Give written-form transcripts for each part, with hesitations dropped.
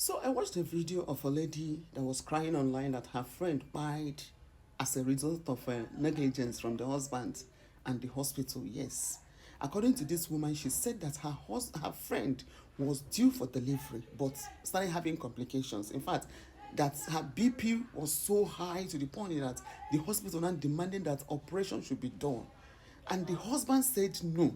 So I watched a video of a lady that was crying online that her friend died as a result of negligence from the husband and the hospital. Yes. According to this woman, she said that her friend was due for delivery but started having complications. In fact, that her BP was so high to the point that the hospital now demanding that operation should be done. And the husband said no,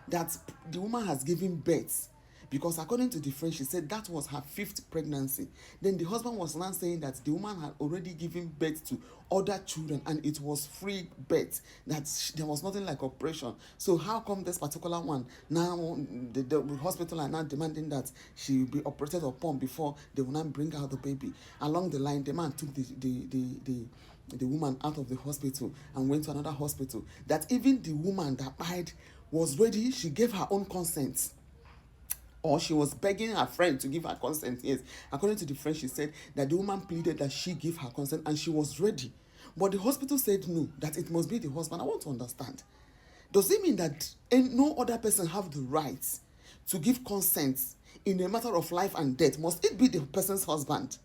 that the woman has given birth, because according to the friend, she said that was her 5th pregnancy. Then the husband was now saying that the woman had already given birth to other children and it was free birth, that there was nothing like operation. So how come this particular one now, the hospital are now demanding that she be operated upon before they will not bring out the baby? Along the line, the man took the woman out of the hospital and went to another hospital. That even the woman that died was ready, she gave her own consent, or she was begging her friend to give her consent. Yes, according to the friend, she said that the woman pleaded that she give her consent and she was ready, but the hospital said no, that it must be the husband. I want to understand, does it mean that no other person have the right to give consent in a matter of life and death? Must it be the person's husband?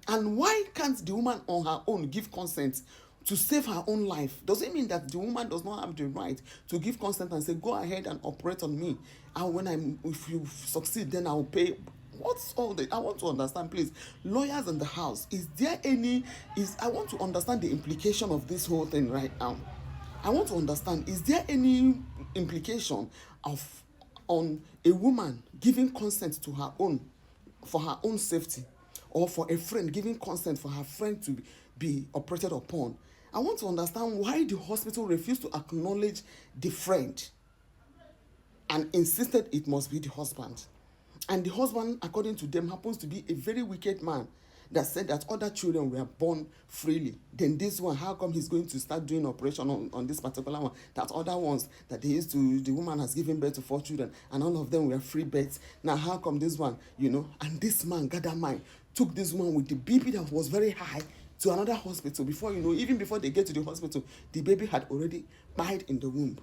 And why can't the woman on her own give consent to save her own life? Does it mean that the woman does not have the right to give consent and say, go ahead and operate on me, and if you succeed, then I'll pay? What's all that? I want to understand, please. Lawyers in the house, I want to understand the implication of this whole thing right now. I want to understand, is there any implication on a woman giving consent to her own, for her own safety, or for a friend giving consent for her friend to be operated upon? I want to understand why the hospital refused to acknowledge the friend and insisted it must be the husband. And the husband, according to them, happens to be a very wicked man that said that other children were born freely. Then this one, how come he's going to start doing operation on this particular one? That other ones that the woman has given birth to 4 children and all of them were free births. Now how come this one, and this man, gather mind, took this one with the BP that was very high to another hospital. Before even before they get to the hospital, the baby had already died in the womb.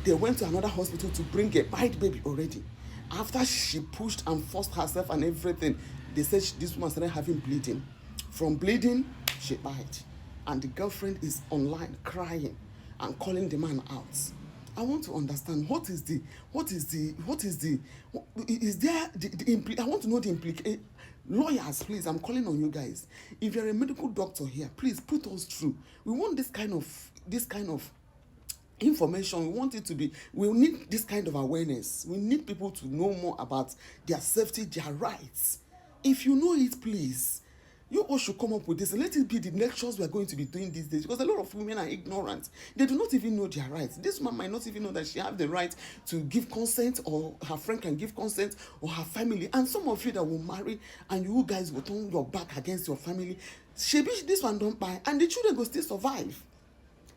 They went to another hospital to bring a died baby already. After she pushed and forced herself and everything, they said this woman started having bleeding. From bleeding, she died. And the girlfriend is online crying and calling the man out. I want to understand, I want to know the implication. Lawyers, please, I'm calling on you guys. If you're a medical doctor here, please put us through. We want this kind of information. We need this kind of awareness. We need people to know more about their safety, their rights. If you know it, please, you all should come up with this. Let it be the lectures we are going to be doing these days, because a lot of women are ignorant. They do not even know their rights. This woman might not even know that she has the right to give consent, or her friend can give consent, or her family. And some of you that will marry and you guys will turn your back against your family, this one don't buy, and the children will still survive.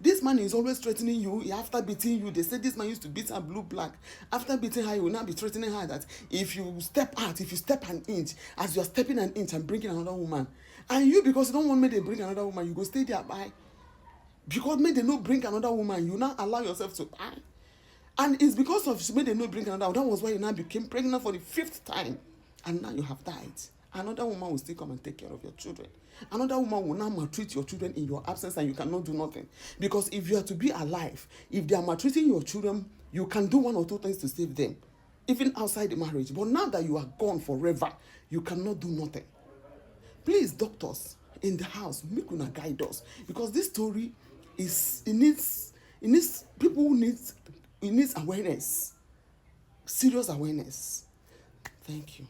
This man is always threatening you. After beating you, they say this man used to beat her blue black. After beating her, he will now be threatening her that if you step an inch, as you are stepping an inch and bringing another woman, and you, because you don't want me to bring another woman, you go stay there by. Because may they not bring another woman, you now allow yourself to die. And it's because of may they not bring another. That was why you now became pregnant for the 5th time, and now you have died. Another woman will still come and take care of your children. Another woman will now maltreat your children in your absence, and you cannot do nothing. Because if you are to be alive, if they are maltreating your children, you can do 1 or 2 things to save them, even outside the marriage. But now that you are gone forever, you cannot do nothing. Please, doctors in the house, make una guide us, because this story it needs awareness, serious awareness. Thank you.